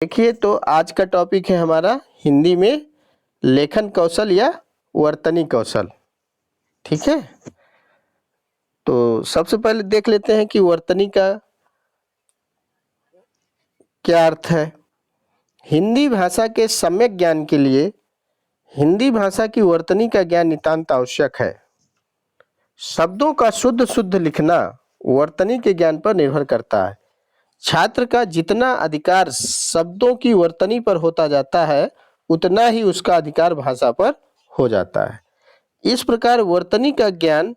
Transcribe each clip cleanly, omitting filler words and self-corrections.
देखिए, तो आज का टॉपिक है हमारा हिंदी में लेखन कौशल या वर्तनी कौशल। ठीक है, तो सबसे पहले देख लेते हैं कि वर्तनी का क्या अर्थ है। हिंदी भाषा के सम्यक ज्ञान के लिए हिंदी भाषा की वर्तनी का ज्ञान नितांत आवश्यक है। शब्दों का शुद्ध शुद्ध लिखना वर्तनी के ज्ञान पर निर्भर करता है। छात्र का जितना अधिकार शब्दों की वर्तनी पर होता जाता है, उतना ही उसका अधिकार भाषा पर हो जाता है। इस प्रकार वर्तनी का ज्ञान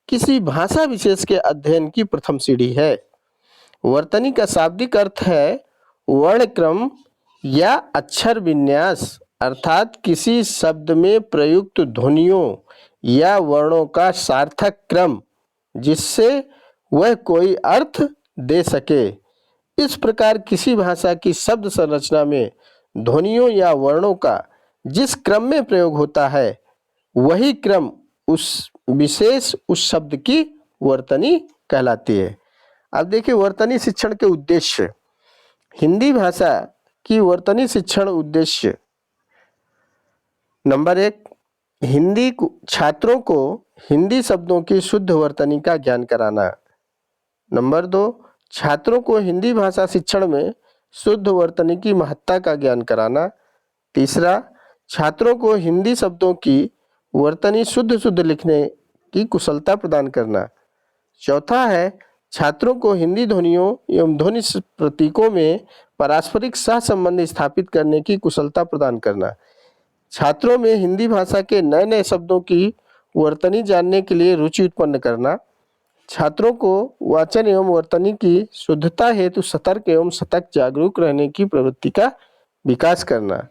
किसी भाषा विशेष के अध्ययन की प्रथम सीढ़ी है। वर्तनी का शाब्दिक अर्थ है वर्ण क्रम या अक्षर विन्यास, अर्थात किसी शब्द में प्रयुक्त ध्वनियों या वर्णों का सार्थक क्रम, जिससे वह कोई अर्थ दे सके। इस प्रकार किसी भाषा की शब्द संरचना में ध्वनियों या वर्णों का जिस क्रम में प्रयोग होता है, वही क्रम उस शब्द की वर्तनी कहलाती है। अब देखिए, वर्तनी शिक्षण के उद्देश्य। हिंदी भाषा की वर्तनी शिक्षण उद्देश्य: नंबर 1, छात्रों को हिंदी शब्दों की शुद्ध वर्तनी का ज्ञान कराना। नंबर 2, छात्रों को हिंदी भाषा शिक्षण में शुद्ध वर्तनी की महत्ता का ज्ञान कराना। तीसरा, छात्रों को हिंदी शब्दों की वर्तनी शुद्ध शुद्ध लिखने की कुशलता प्रदान करना। चौथा है, छात्रों को हिंदी ध्वनियों एवं ध्वनि प्रतीकों में पारस्परिक सहसंबंध स्थापित करने की कुशलता प्रदान करना। छात्रों में हिंदी भाषा के नए नए शब्दों की वर्तनी जानने के लिए रुचि उत्पन्न करना। छात्रों को वाचन एवं वर्तनी की शुद्धता हेतु सतर्क एवं सतत जागरूक रहने की प्रवृत्ति का विकास करना।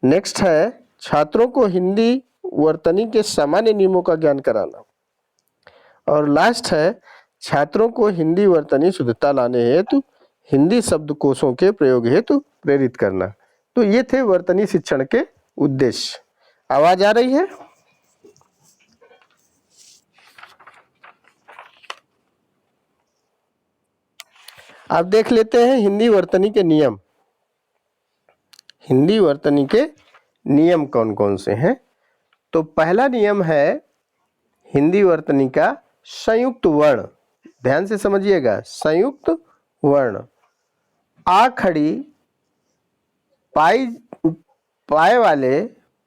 नेक्स्ट है, छात्रों को हिंदी वर्तनी के सामान्य नियमों का ज्ञान कराना। और लास्ट है, छात्रों को हिंदी वर्तनी शुद्धता लाने हेतु हिंदी शब्दकोशों के प्रयोग हेतु प्रेरित करना। तो ये थे वर्तनी शिक्षण के उद्देश्य। आवाज आ रही है? अब देख लेते हैं हिंदी वर्तनी के नियम। हिंदी वर्तनी के नियम कौन कौन से हैं? तो पहला नियम है हिंदी वर्तनी का संयुक्त वर्ण। ध्यान से समझिएगा, संयुक्त वर्ण। आ खड़ी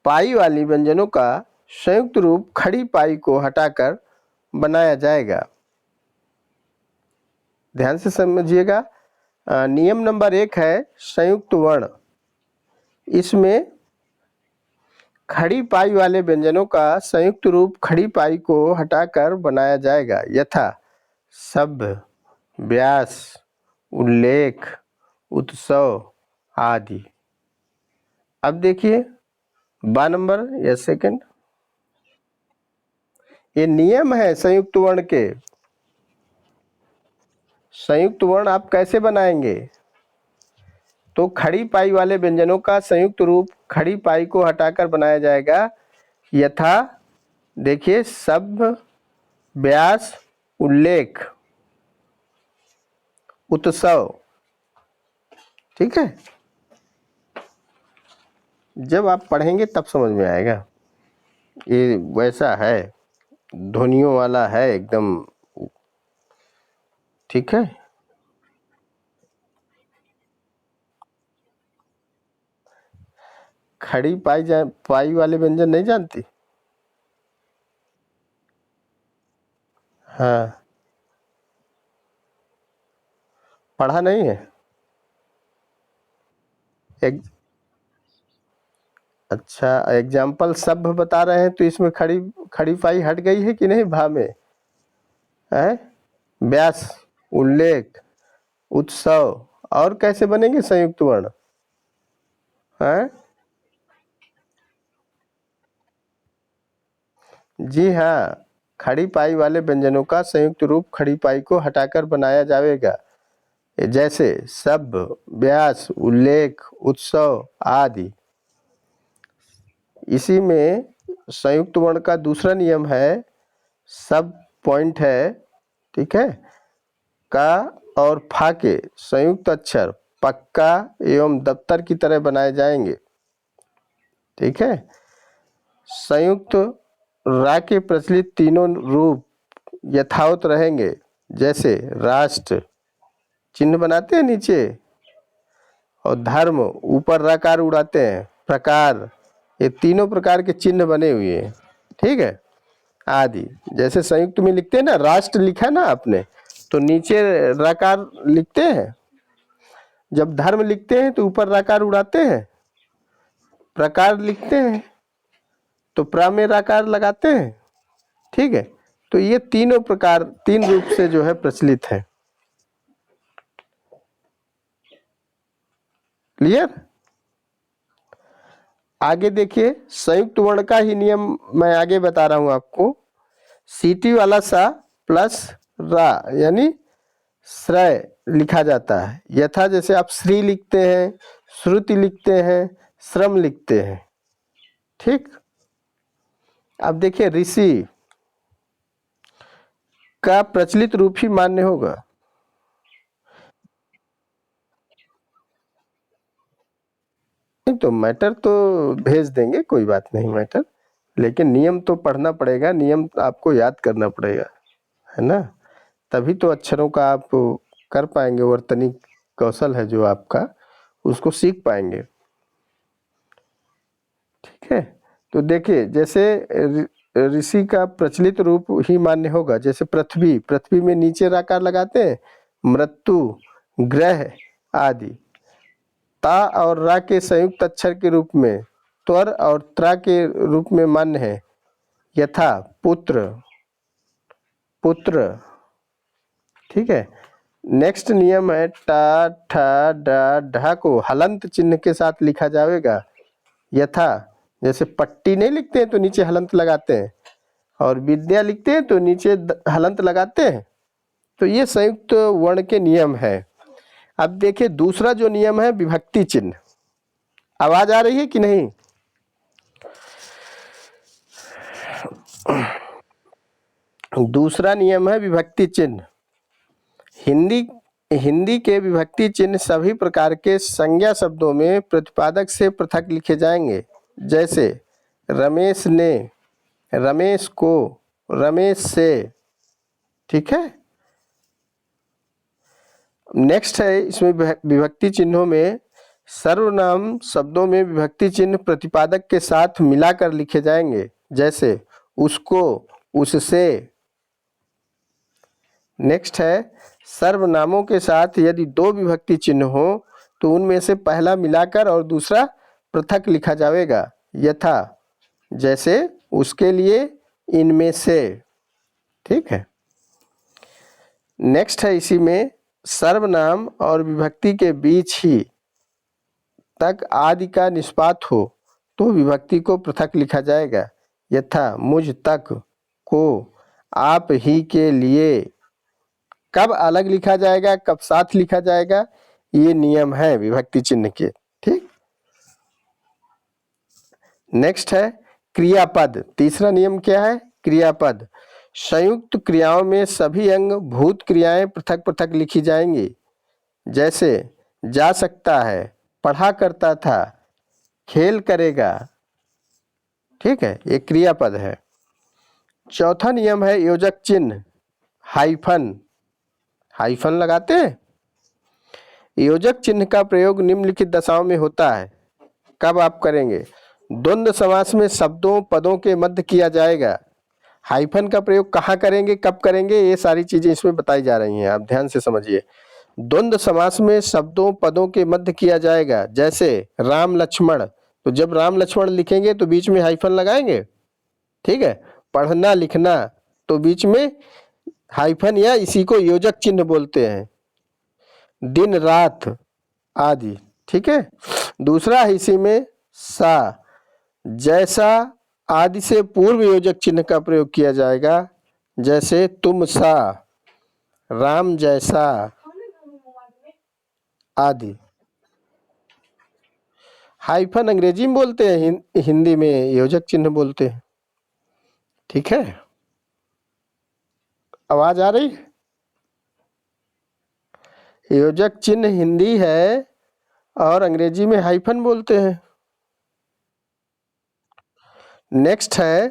पाई वाली व्यंजनों का संयुक्त रूप खड़ी पाई को हटाकर बनाया जाएगा। ध्यान से समझिएगा। नियम नंबर 1 है संयुक्त वर्ण। इसमें खड़ी पाई वाले व्यंजनों का संयुक्त रूप खड़ी पाई को हटाकर बनाया जाएगा, यथा सभ्य, व्यास, उल्लेख, उत्सव आदि। अब देखिए बा नंबर या सेकंड, ये नियम है संयुक्त वर्ण के। संयुक्त वर्ण आप कैसे बनाएंगे? तो खड़ी पाई वाले व्यंजनों का संयुक्त रूप खड़ी पाई को हटाकर बनाया जाएगा, यथा देखिए सभ्य, व्यास, उल्लेख, उत्सव। ठीक है, जब आप पढ़ेंगे तब समझ में आएगा। ये वैसा है, ध्वनियों वाला है एकदम। ठीक है, खड़ी पाई वाले व्यंजन नहीं जानती? हाँ, पढ़ा नहीं है? एक अच्छा, एग्जाम्पल सभ्य बता रहे हैं, तो इसमें खड़ी पाई हट गई है कि नहीं भा में? है व्यास, उल्लेख, उत्सव, और कैसे बनेंगे संयुक्त वर्ण? है जी हाँ, खड़ी पाई वाले व्यंजनों का संयुक्त रूप खड़ी पाई को हटाकर बनाया जाएगा, जैसे सभ्य, व्यास, उल्लेख, उत्सव आदि। इसी में संयुक्त वर्ण का दूसरा नियम है, सब पॉइंट है, ठीक है, का और फा के संयुक्त अक्षर पक्का एवं दफ्तर की तरह बनाए जाएंगे। ठीक है। संयुक्त रा के प्रचलित तीनों रूप यथावत रहेंगे, जैसे राष्ट्र चिन्ह बनाते हैं नीचे, और धर्म ऊपर रकार उड़ाते हैं, प्रकार, ये तीनों प्रकार के चिन्ह बने हुए हैं। ठीक है। आदि, जैसे संयुक्त में लिखते हैं ना, राष्ट्र लिखा ना आपने, तो नीचे रकार लिखते हैं। जब धर्म लिखते हैं तो ऊपर रकार उड़ाते हैं। प्रकार लिखते हैं तो प्र में रकार लगाते हैं। ठीक है। तो ये तीनों प्रकार तीन रूप से जो है प्रचलित है। क्लियर। आगे देखिए, संयुक्त वर्ण का ही नियम मैं आगे बता रहा हूं आपको। सीटी वाला सा प्लस रा यानी श्रय लिखा जाता है। यथा जैसे आप श्री लिखते हैं, श्रुति लिखते हैं, श्रम लिखते हैं। ठीक। अब देखिए, ऋषि का प्रचलित रूप ही मान्य होगा। नहीं तो मैटर तो भेज देंगे, कोई बात नहीं मैटर, लेकिन नियम तो पढ़ना पड़ेगा, नियम आपको याद करना पड़ेगा, है ना। तभी तो अक्षरों का आप कर पाएंगे, वर्तनिक कौशल है जो आपका, उसको सीख पाएंगे। ठीक है। तो देखिए, जैसे ऋषि का प्रचलित रूप ही मान्य होगा। जैसे पृथ्वी, पृथ्वी में नीचे राकार लगाते हैं, मृत्यु, ग्रह आदि। ता और रा के संयुक्त अक्षर के रूप में त्वर और त्रा के रूप में मान्य है। यथा पुत्र, पुत्र। ठीक है। नेक्स्ट नियम है टा ठा डा ढा को हलंत चिन्ह के साथ लिखा जाएगा। यथा जैसे पट्टी नहीं लिखते हैं तो नीचे हलंत लगाते हैं, और विद्या लिखते हैं तो नीचे हलंत लगाते हैं। तो ये संयुक्त वर्ण के नियम है। अब देखिए, दूसरा जो नियम है विभक्ति चिन्ह। आवाज आ रही है कि नहीं? दूसरा नियम है विभक्ति चिन्ह। हिंदी हिंदी के विभक्ति चिन्ह सभी प्रकार के संज्ञा शब्दों में प्रतिपादक से पृथक लिखे जाएंगे। जैसे रमेश ने, रमेश को, रमेश से। ठीक है। नेक्स्ट है, इसमें विभक्ति चिन्हों में सर्वनाम शब्दों में विभक्ति चिन्ह प्रतिपादक के साथ मिलाकर लिखे जाएंगे। जैसे उसको, उससे। नेक्स्ट है, सर्वनामों के साथ यदि दो विभक्ति चिन्ह हो तो उनमें से पहला मिलाकर और दूसरा पृथक लिखा जाएगा। यथा जैसे उसके लिए, इनमें से। ठीक है। नेक्स्ट है, इसी में सर्वनाम और विभक्ति के बीच ही तक आदि का निष्पात हो तो विभक्ति को पृथक लिखा जाएगा। यथा मुझ तक को, आप ही के लिए। कब अलग लिखा जाएगा, कब साथ लिखा जाएगा, ये नियम है विभक्ति चिन्ह के। ठीक। नेक्स्ट है क्रियापद। तीसरा नियम क्या है? क्रियापद। संयुक्त क्रियाओं में सभी अंग भूत क्रियाएं पृथक पृथक लिखी जाएंगी। जैसे जा सकता है, पढ़ा करता था, खेल करेगा। ठीक है। ये क्रियापद है। चौथा नियम है योजक चिन्ह, हाइफन। हाइफन लगाते हैं। योजक चिन्ह का प्रयोग निम्नलिखित दशाओं में होता है। कब आप करेंगे? द्वंद्व समास में शब्दों पदों के मध्य किया जाएगा। हाइफन का प्रयोग कहाँ करेंगे, कब करेंगे, ये सारी चीजें इसमें बताई जा रही हैं, आप ध्यान से समझिए। द्वंद्व समास में शब्दों पदों के मध्य किया जाएगा। जैसे राम लक्ष्मण, तो जब राम लक्ष्मण लिखेंगे तो बीच में हाइफन लगाएंगे। ठीक है। पढ़ना लिखना, तो बीच में हाइफन या इसी को योजक चिन्ह बोलते हैं। दिन रात आदि। ठीक है। दूसरा है इसी में सा, जैसा आदि से पूर्व योजक चिन्ह का प्रयोग किया जाएगा। जैसे तुम सा, राम जैसा आदि। हाइफन अंग्रेजी में बोलते हैं, हिंदी में योजक चिन्ह बोलते हैं। ठीक है। आवाज आ रही? योजक चिन्ह हिंदी है, और अंग्रेजी में हाइफन बोलते हैं। नेक्स्ट है,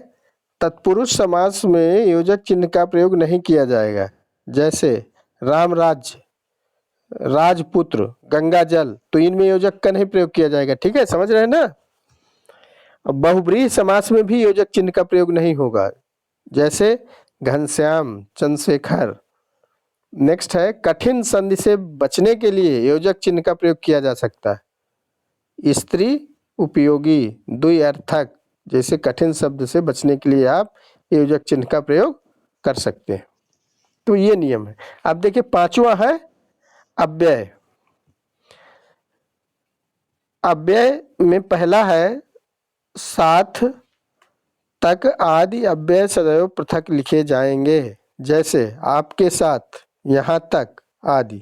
तत्पुरुष समास में योजक चिन्ह का प्रयोग नहीं किया जाएगा। जैसे राम राज्य, राजपुत्र, गंगा जल, तो इनमें योजक का नहीं प्रयोग किया जाएगा। ठीक है, समझ रहे हैं ना। अब बहुब्रीहि समास में भी योजक चिन्ह का प्रयोग नहीं होगा। जैसे घनश्याम, चंद्रशेखर। नेक्स्ट है, कठिन संधि से बचने के लिए योजक चिन्ह का प्रयोग किया जा सकता है। स्त्री उपयोगी, द्व्यर्थक, जैसे कठिन शब्द से बचने के लिए आप योजक चिन्ह का प्रयोग कर सकते हैं। तो ये नियम है। अब देखिए पांचवा है अव्यय। अव्यय में पहला है, साथ तक आदि अव्यय सदैव पृथक लिखे जाएंगे। जैसे आपके साथ, यहाँ तक आदि।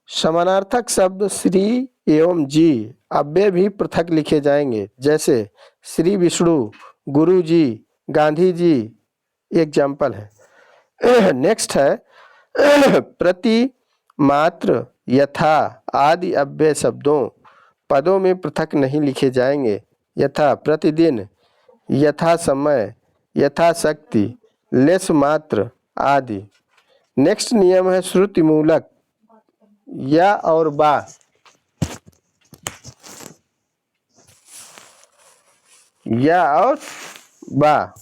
समानार्थक शब्द श्री एवं जी अव्यय भी पृथक लिखे जाएंगे। जैसे श्री विष्णु, गुरु जी, गांधी जी, एग्जाम्पल है। नेक्स्ट है, प्रति, मात्र, यथा आदि अव्यय शब्दों पदों में पृथक नहीं लिखे जाएंगे। यथा प्रतिदिन, यथा समय, यथाशक्ति, लेस मात्र आदि। नेक्स्ट नियम है श्रुति मूलक, या और बा। या और बा।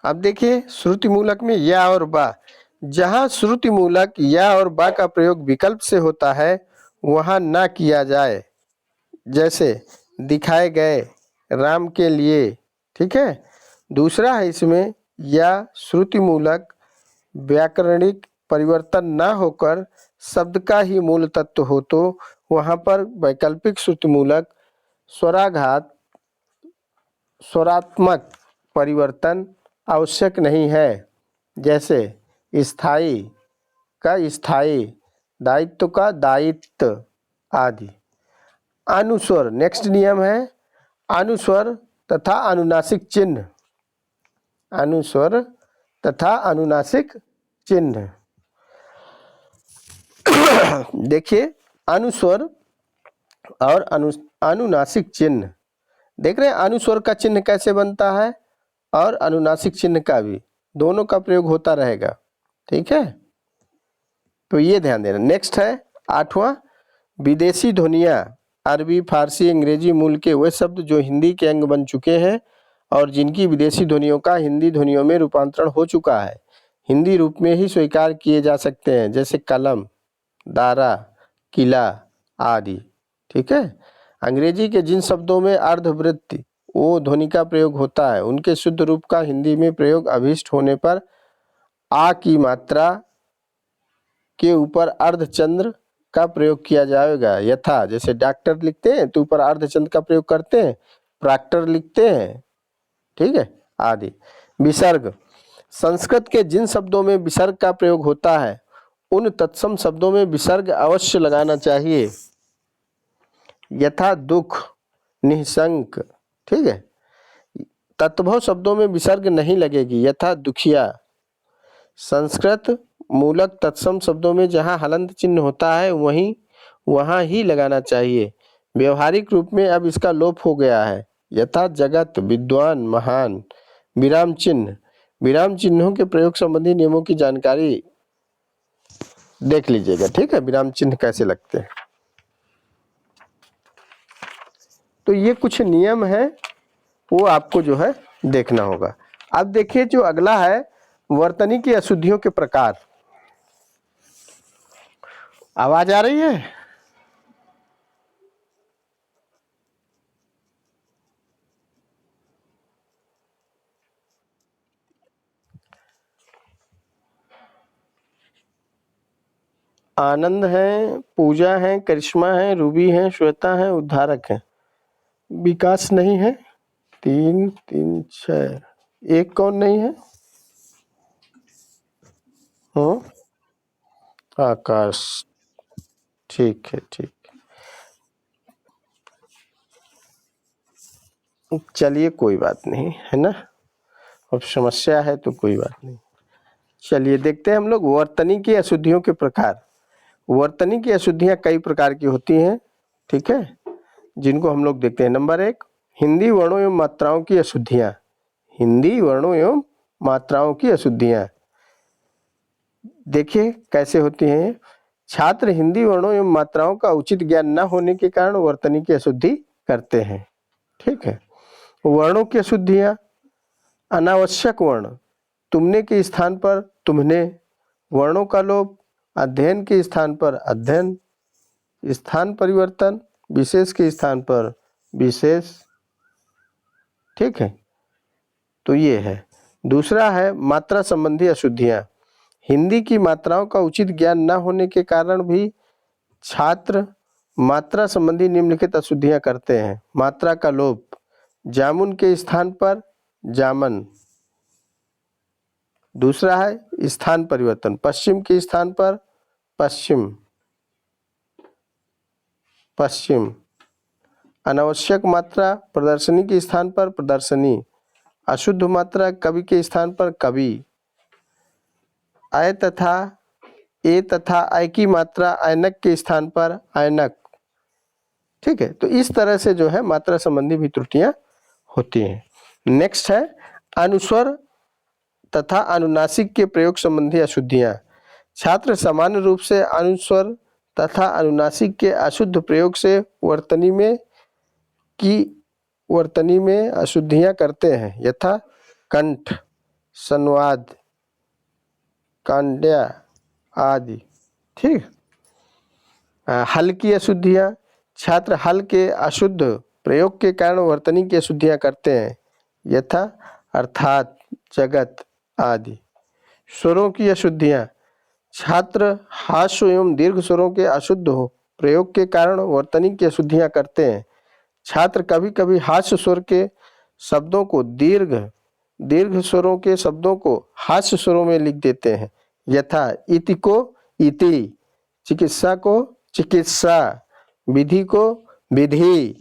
अब देखिए श्रुति मूलक में या और बा, जहां श्रुति मूलक या और बा का प्रयोग विकल्प से होता है वहां ना किया जाए। जैसे दिखाए गए, राम के लिए। ठीक है। दूसरा है इसमें, या श्रुति मूलक व्याकरणिक परिवर्तन ना होकर शब्द का ही मूल तत्व हो तो वहां पर वैकल्पिक श्रुति मूलक स्वराघात, स्वरात्मक परिवर्तन आवश्यक नहीं है। जैसे स्थायी का स्थायी, दायित्व का दायित्व आदि। अनुस्वर, नेक्स्ट नियम है अनुस्वर तथा अनुनासिक चिन्ह। अनुस्वर तथा अनुनासिक चिन्ह। देखिए अनुस्वर और अनुनासिक चिन्ह, देख रहे हैं अनुस्वर का चिन्ह कैसे बनता है और अनुनासिक चिन्ह का भी, दोनों का प्रयोग होता रहेगा। ठीक है, तो ये ध्यान देना। नेक्स्ट है आठवां, विदेशी ध्वनियाँ अरबी, फारसी, अंग्रेजी मूल के वे शब्द जो हिंदी के अंग बन चुके हैं और जिनकी विदेशी ध्वनियों का हिंदी ध्वनियों में रूपांतरण हो चुका है, हिंदी रूप में ही स्वीकार किए जा सकते हैं। जैसे कलम, दारा, किला आदि। ठीक है। अंग्रेजी के जिन शब्दों में अर्धवृत्ति ओ ध्वनि का प्रयोग होता है उनके शुद्ध रूप का हिंदी में प्रयोग अभीष्ट होने पर आ की मात्रा के ऊपर अर्धचंद्र का प्रयोग किया जाएगा। यथा, जैसे डॉक्टर लिखते हैं तो ऊपर अर्धचंद्र का प्रयोग करते हैं, प्रॉक्टर लिखते हैं। ठीक है, आदि। विसर्ग, संस्कृत के जिन शब्दों में विसर्ग का प्रयोग होता है उन तत्सम शब्दों में विसर्ग अवश्य लगाना चाहिए। यथा दुख, निःशंक। ठीक है। तत्भव शब्दों में विसर्ग नहीं लगेगी। यथा दुखिया। संस्कृत मूलक तत्सम शब्दों में जहाँ हलंत चिन्ह होता है वहाँ ही लगाना चाहिए। व्यवहारिक रूप में अब इसका लोप हो गया है। यथा जगत, विद्वान, महान। विराम चिन्ह, विराम चिन्हों के प्रयोग संबंधी नियमों की जानकारी देख लीजिएगा। ठीक है, विराम चिन्ह कैसे लगते हैं। तो ये कुछ नियम है, वो आपको जो है देखना होगा। अब देखिए जो अगला है, वर्तनी की अशुद्धियों के प्रकार। आवाज आ रही है? आनंद है, पूजा है, करिश्मा है, रूबी है, श्वेता है, उद्धारक है। विकास नहीं है। 3 3 6, एक कौन नहीं है? हाँ, आकाश। ठीक है, ठीक। चलिए कोई बात नहीं है ना। अब समस्या है तो कोई बात नहीं। चलिए देखते हैं हम लोग वर्तनी की अशुद्धियों के प्रकार। वर्तनी की अशुद्धियां कई प्रकार की होती हैं, ठीक है, जिनको हम लोग देखते हैं। नंबर 1, हिंदी वर्णों एवं मात्राओं की अशुद्धियां। हिंदी वर्णों एवं मात्राओं की अशुद्धियां देखिए कैसे होती हैं। छात्र हिंदी वर्णों एवं मात्राओं का उचित ज्ञान न होने के कारण वर्तनी की अशुद्धि करते हैं, ठीक है। वर्णों की अशुद्धियां, अनावश्यक वर्ण, तुमने के स्थान पर तुमने, वर्णों का लोप, अध्ययन के स्थान पर अध्ययन, स्थान परिवर्तन, विशेष के स्थान पर विशेष, ठीक है। तो ये है। दूसरा है मात्रा संबंधी अशुद्धियां। हिंदी की मात्राओं का उचित ज्ञान न होने के कारण भी छात्र मात्रा संबंधी निम्नलिखित अशुद्धियां करते हैं। मात्रा का लोप, जामुन के स्थान पर जामन। दूसरा है स्थान परिवर्तन, पश्चिम के स्थान पर पश्चिम, पश्चिम। अनावश्यक मात्रा, प्रदर्शनी के स्थान पर प्रदर्शनी। अशुद्ध मात्रा, कवि के स्थान पर कवि। अय तथा ए तथा अय की मात्रा ऐनक के स्थान पर ऐनक, ठीक है। तो इस तरह से जो है मात्रा संबंधी भी त्रुटियां होती हैं। नेक्स्ट है अनुस्वर तथा अनुनासिक के प्रयोग संबंधी अशुद्धियां। छात्र सामान्य रूप से अनुस्वर तथा अनुनासिक के अशुद्ध प्रयोग से वर्तनी में अशुद्धियां करते हैं, यथा कंठ, संवाद, कांड्या आदि, ठीक। हल की अशुद्धियां, छात्र हल के अशुद्ध प्रयोग के कारण वर्तनी की अशुद्धियां करते हैं, यथा अर्थात, जगत आदि। स्वरों की अशुद्धियां, छात्र हास्य एवं दीर्घ स्वरों के अशुद्ध प्रयोग के कारण वर्तनी की अशुद्धियां करते हैं। छात्र कभी कभी हास्य स्वर के शब्दों को दीर्घ स्वरों के शब्दों को हास्य स्वरों में लिख देते हैं, यथा इति को इति, चिकित्सा को चिकित्सा, विधि को विधि।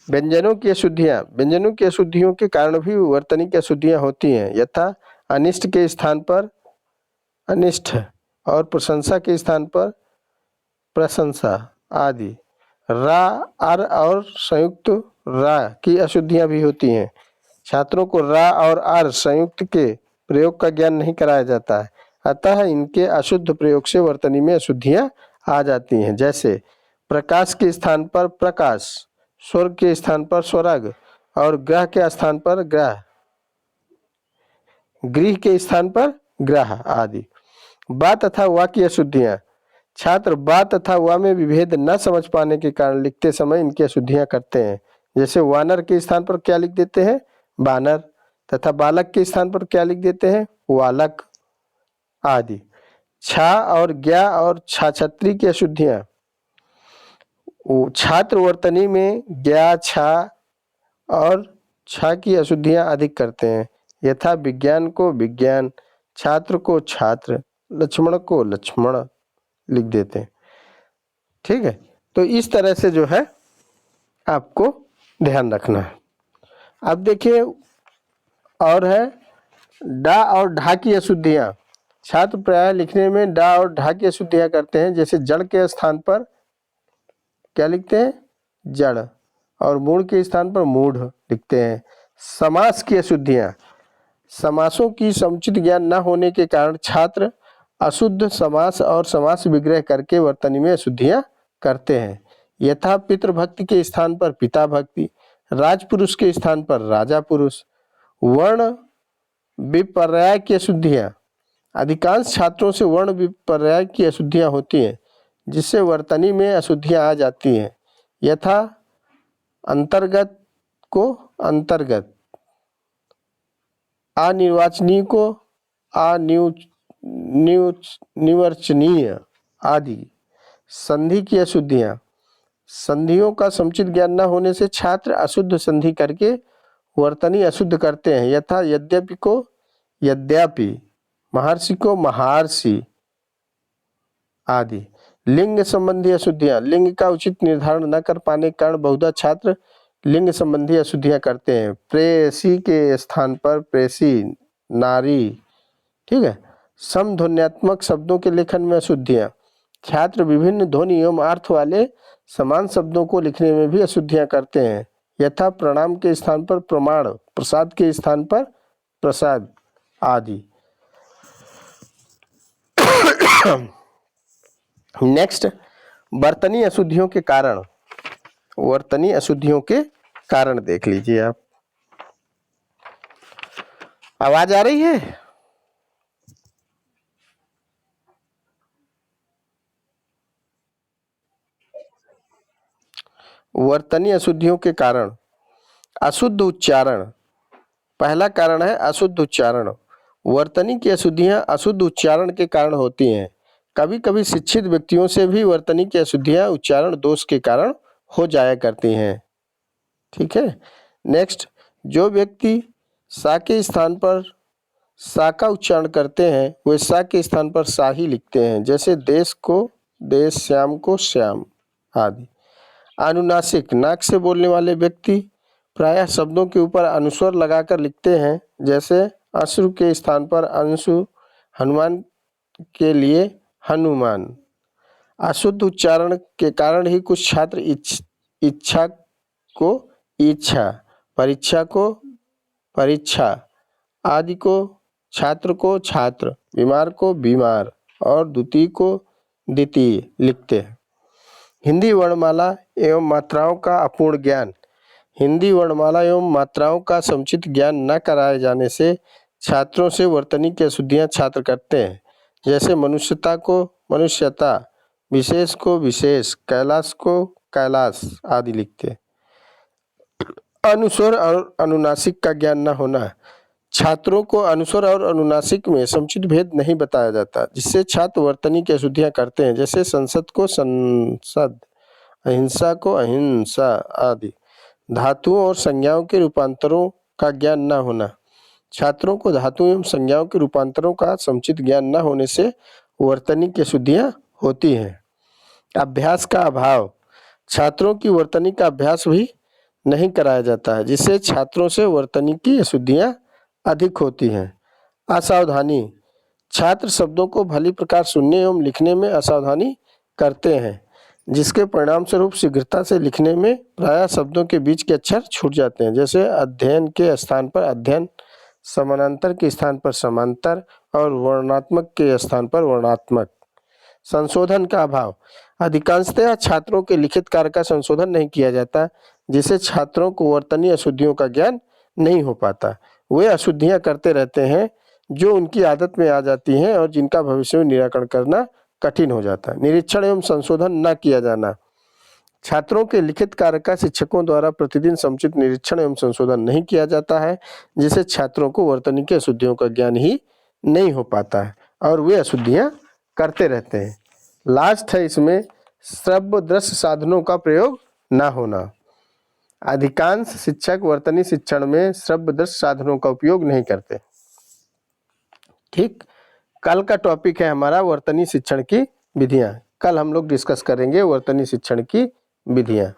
व्यंजनों की अशुद्धियां, व्यंजनों की अशुद्धियों के कारण भी वर्तनी की अशुद्धियां होती हैं, यथा अनिष्ट के स्थान पर अनिष्ट और प्रशंसा के स्थान पर प्रशंसा आदि। रा, अर और संयुक्त रा की अशुद्धियां भी होती हैं। छात्रों को रा और अर संयुक्त के प्रयोग का ज्ञान नहीं कराया जाता है, अतः इनके अशुद्ध प्रयोग से वर्तनी में अशुद्धियां आ जाती हैं। जैसे प्रकाश के स्थान पर प्रकाश, स्वर्ग के स्थान पर स्वर्ग और ग्रह के स्थान पर ग्रह, गृह के स्थान पर ग्रह आदि। बा तथा वा की अशुद्धियां, छात्र बा तथा वा में विभेद न समझ पाने के कारण लिखते समय इनकी अशुद्धियां करते हैं। जैसे वानर के स्थान पर क्या लिख देते हैं, बानर, तथा बालक के स्थान पर क्या लिख देते हैं, वालक आदि। छा और ज्ञा और छाछत्री की अशुद्धियां, छात्र वर्तनी में ज्ञा, छा और छा की अशुद्धियां अधिक करते हैं, यथा विज्ञान को विज्ञान, छात्र को छात्र, लक्ष्मण को लक्ष्मण लिख देते हैं, ठीक है। तो इस तरह से जो है आपको ध्यान रखना है। अब देखिए और है डा और ढा की अशुद्धियां। छात्र प्राय लिखने में डा और ढा की अशुद्धियां करते हैं। जैसे जड़ के स्थान पर क्या लिखते हैं, जड़, और मूढ़ के स्थान पर मूढ़ लिखते हैं। समास की अशुद्धियां, समासों की समुचित ज्ञान न होने के कारण छात्र अशुद्ध समास और समास विग्रह करके वर्तनी में अशुद्धियां करते हैं, यथा पितृभक्ति के स्थान पर पिता भक्ति, राजपुरुष के स्थान पर राजा पुरुष। वर्ण विपर्याय की अशुद्धियां, अधिकांश छात्रों से वर्ण विपर्याय की अशुद्धियां होती हैं, जिससे वर्तनी में अशुद्धियां आ जाती हैं, यथा अंतर्गत को अंतर्गत, अनिर्वाचनीय को अनिर्वचनीय आदि। संधि की अशुद्धियां, संधियों का समुचित ज्ञान न होने से छात्र अशुद्ध संधि करके वर्तनी अशुद्ध करते हैं, यथा यद्यपि को यद्यपि, महर्षि को महर्षि आदि। लिंग संबंधी अशुद्धियां, लिंग का उचित निर्धारण न कर पाने के कारण बहुधा छात्र लिंग संबंधी अशुद्धियां करते हैं। प्रेयसी के स्थान पर प्रेसी, नारी, ठीक है। समध्वन्यात्मक शब्दों के लेखन में अशुद्धियां। छात्र विभिन्न ध्वनि एवं अर्थ वाले समान शब्दों को लिखने में भी अशुद्धियां करते हैं, यथा प्रणाम के स्थान पर प्रमाण, प्रसाद के स्थान पर प्रसाद आदि। नेक्स्ट, वर्तनी अशुद्धियों के कारण। वर्तनी अशुद्धियों के कारण देख लीजिए आप। आवाज आ रही है? वर्तनी अशुद्धियों के कारण। अशुद्ध उच्चारण। पहला कारण है अशुद्ध उच्चारण। वर्तनी की अशुद्धियां अशुद्ध उच्चारण के कारण होती हैं। कभी कभी शिक्षित व्यक्तियों से भी वर्तनी की अशुद्धियां उच्चारण दोष के कारण हो जाया करती हैं। ठीक है। नेक्स्ट, जो व्यक्ति सा के स्थान पर सा का उच्चारण करते हैं वे सा के स्थान पर सा ही लिखते हैं, जैसे देश को देश, श्याम को श्याम आदि। अनुनासिक, नाक से बोलने वाले व्यक्ति प्रायः शब्दों के ऊपर अनुस्वर लगाकर लिखते हैं, जैसे अश्रु के स्थान पर अंशु, हनुमान के लिए हनुमान। अशुद्ध उच्चारण के कारण ही कुछ छात्र इच्छा को इच्छा, परीक्षा को परीक्षा आदि को छात्र को छात्र, बीमार को बीमार और द्वितीय को द्वितीय लिखते हैं। हिंदी वर्णमाला एवं मात्राओं का अपूर्ण ज्ञान। हिंदी वर्णमाला एवं मात्राओं का समुचित ज्ञान न कराए जाने से छात्रों से वर्तनी की अशुद्धियां छात्र करते हैं, जैसे मनुष्यता को मनुष्यता, विशेष को विशेष, कैलाश को कैलाश आदि लिखते हैं। अनुस्वर और अनुनासिक का ज्ञान न होना। छात्रों को अनुस्वर और अनुनासिक में समुचित भेद नहीं बताया जाता, जिससे छात्र वर्तनी की अशुद्धियां करते हैं, जैसे संसद को संसद, अहिंसा को अहिंसा आदि। धातुओं और संज्ञाओं के रूपांतरों का ज्ञान न होना। छात्रों को धातुओं एवं संज्ञाओं के रूपांतरों का समुचित ज्ञान न होने से वर्तनी की अशुद्धियां होती हैं। अभ्यास का अभाव। छात्रों की वर्तनी का अभ्यास भी नहीं कराया जाता है, जिससे छात्रों से वर्तनी की अशुद्धियां अधिक होती हैं। असावधानी। छात्र शब्दों को भली प्रकार सुनने एवं लिखने में असावधानी करते हैं, जिसके परिणाम स्वरूप शीघ्रता से लिखने में प्रायः शब्दों के बीच के अक्षर छूट जाते हैं, जैसे अध्ययन के स्थान पर अध्ययन, समानांतर के स्थान पर समांतर और वर्णात्मक के स्थान पर वर्णात्मक। संशोधन का अभाव। अधिकांशतः छात्रों के लिखित कार्य का संशोधन नहीं किया जाता, जिससे छात्रों को वर्तनी अशुद्धियों का ज्ञान नहीं हो पाता। वे अशुद्धियां करते रहते हैं जो उनकी आदत में आ जाती हैं और जिनका भविष्य में निराकरण करना कठिन हो जाता है। निरीक्षण एवं संशोधन न किया जाना। छात्रों के लिखित कार्य का शिक्षकों द्वारा प्रतिदिन समुचित निरीक्षण एवं संशोधन नहीं किया जाता है, जिससे छात्रों को वर्तनी की अशुद्धियों का ज्ञान ही नहीं हो पाता है और वे अशुद्धियां करते रहते हैं। लास्ट है इसमें श्रव्य दृश्य साधनों का प्रयोग न होना। अधिकांश शिक्षक वर्तनी शिक्षण में श्रव्य दृश्य साधनों का उपयोग नहीं करते। ठीक, कल का टॉपिक है हमारा वर्तनी शिक्षण की विधियां। कल हम लोग डिस्कस करेंगे वर्तनी शिक्षण की विधियां।